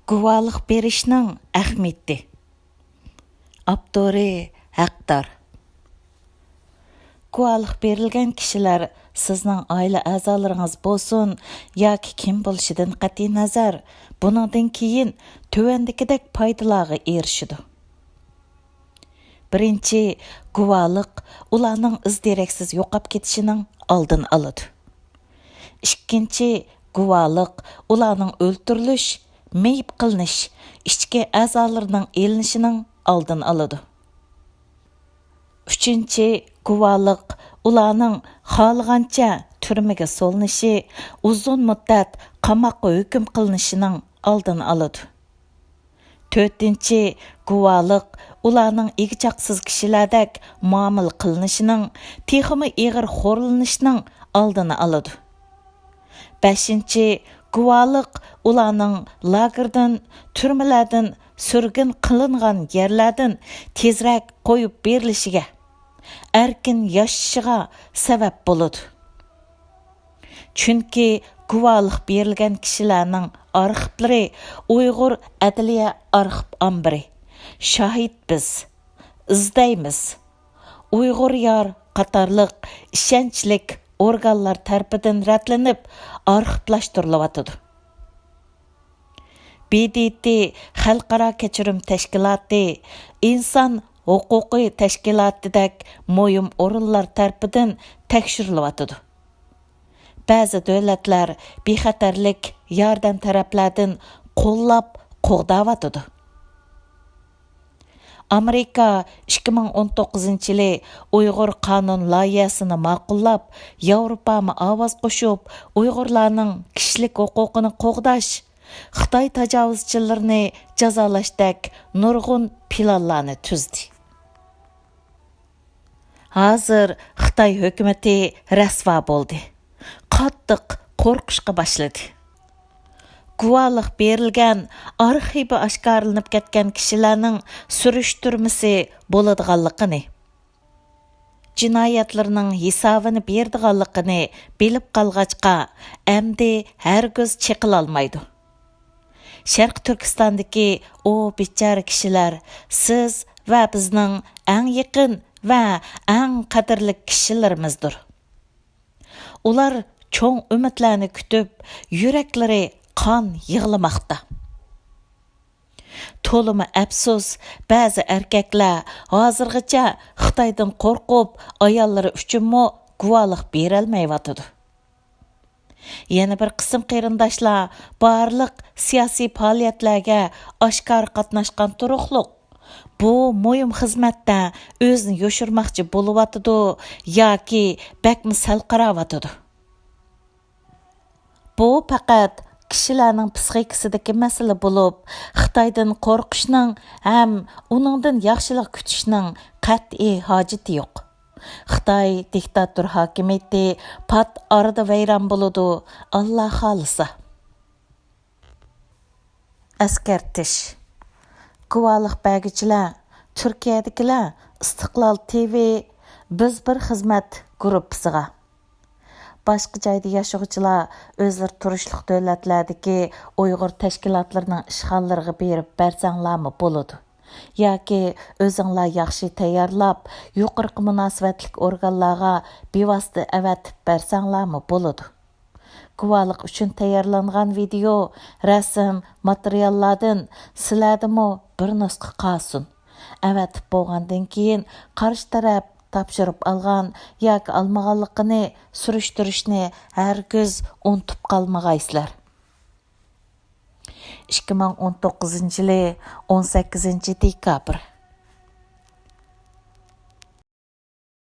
Guvalıq berişning ahmiyati. Abdori haqdor. Guvalıq berilgan kishilar sizning oila a'zolaringiz bo'lsin yoki kim bo'lishidan qat'iy nazar, buningdan keyin tuvandikidek foydalarga erishidi. Birinchi, guvalıq ularning izderaksiz yo'qolib ketishining oldini oladi. Ikkinchi, guvalıq ularning o'ltirilish, meyib qilinish, ichki a'zolarining elinishining oldini oladi. Uchinchi, guvalıq ularning xohlagancha turmaga solinishi, uzun muddat qamoqqa hukm qilinishining oldini oladi. To'rtinchi, guvalıq ularning egichaqsiz kishilardek muomala qilinishining, texmi ig'ir xo'rlanishining oldini oladi. Beshinchi, guvalıq ularning lagerdan, turmalardan, surgun qilingan yerlardan tezroq qo'yib berilishiga, erkin yashashiga sabab bo'ladi. Chunki guvalıq berilgan kishilarning arxivlari Uyg'ur adliya arxiv ombiri, Shahid biz, izdaymiz, Uyg'ur yor qatorliq ishonchlik organlar tarafidan ratlanib arxivlashtiriladi. BDT Xalqaro kechirim tashkiloti, inson huquqiy tashkilotidek muhim o'rinlar tarafidan tekshiriladi. Ba'zi davlatlar bexatarlik yordam taraflardan qo'llab qo'g'dayotdi. Amerika 2019-yili Uyg'ur qonun loyihasini ma'qullab, Yevropaga ovoz qo'shib, Uyg'urlarning kishilik huquqini qo'g'dash, Xitoy tajovuzchilarini jazolashdek nurg'un planlarni tuzdi. Hozir Xitoy hukumati rasvo bo'ldi. Qattiq qo'rqishga boshladi. Guvalıq berilgan, arxivi oshkorlanib ketgan kishilarning surishtirmasi bo'ladiganligini, jinoyatlarning hisobini beradiganligini bilib qolg'achqa, endi hargiz cheqilolmaydi. Sharq Turkistondagi o bechara kishilar siz va bizning eng yaqin va eng qadrli kishilarimizdir. Ular cho'ng umidlarni kutib, yuraklari qon yig'lamoqda. To'limi afsus, ba'zi erkaklar hozirgacha Xitoydan qo'rqib, ayollari uchunmi guvalıq berolmayotdi. Yana bir qism qarindoshlar barliq siyosiy faoliyatlarga oshkor qatnashgan turuqliq bu muhim xizmatda o'zini yoshirmoqchi bo'lyotdi yoki bakmi sal qaravotdi. Bu faqat kishilarning psixikasidagi masala bo'lib, Xitoydan qo'rqishning ham uningdan yaxshilik kutishning qat'iy hojati yo'q. Xitoy diktator hokimiyati pat orada vayron bo'ladi, Alloh xolisa. Askartish. Guvalıq bergichilar, Turkiyadagilar Istiqlol TV biz bir xizmat gruppasiga, boshqa joyda yashovchilar o'zlari turishliq davlatlardagi Uyg'ur tashkilotlarining ishg'ollariga berib bersanglarmi bo'ladi. Yoki o'zinglar yaxshi tayyorlab, yuqorqi munosabatlik organlarga bevosita avatib bersanglarmi bo'ladi. Guvalıq uchun tayyorlangan video, rasm, materiallardan sizlardimi bir nusxa qolsin. Avatib bo'lgandan keyin qarshi taraf topshirib olgan yoki olmaganligini surishtirishni hargiz unutib qolmag'aysizlar. 2019-yili 18 dekabr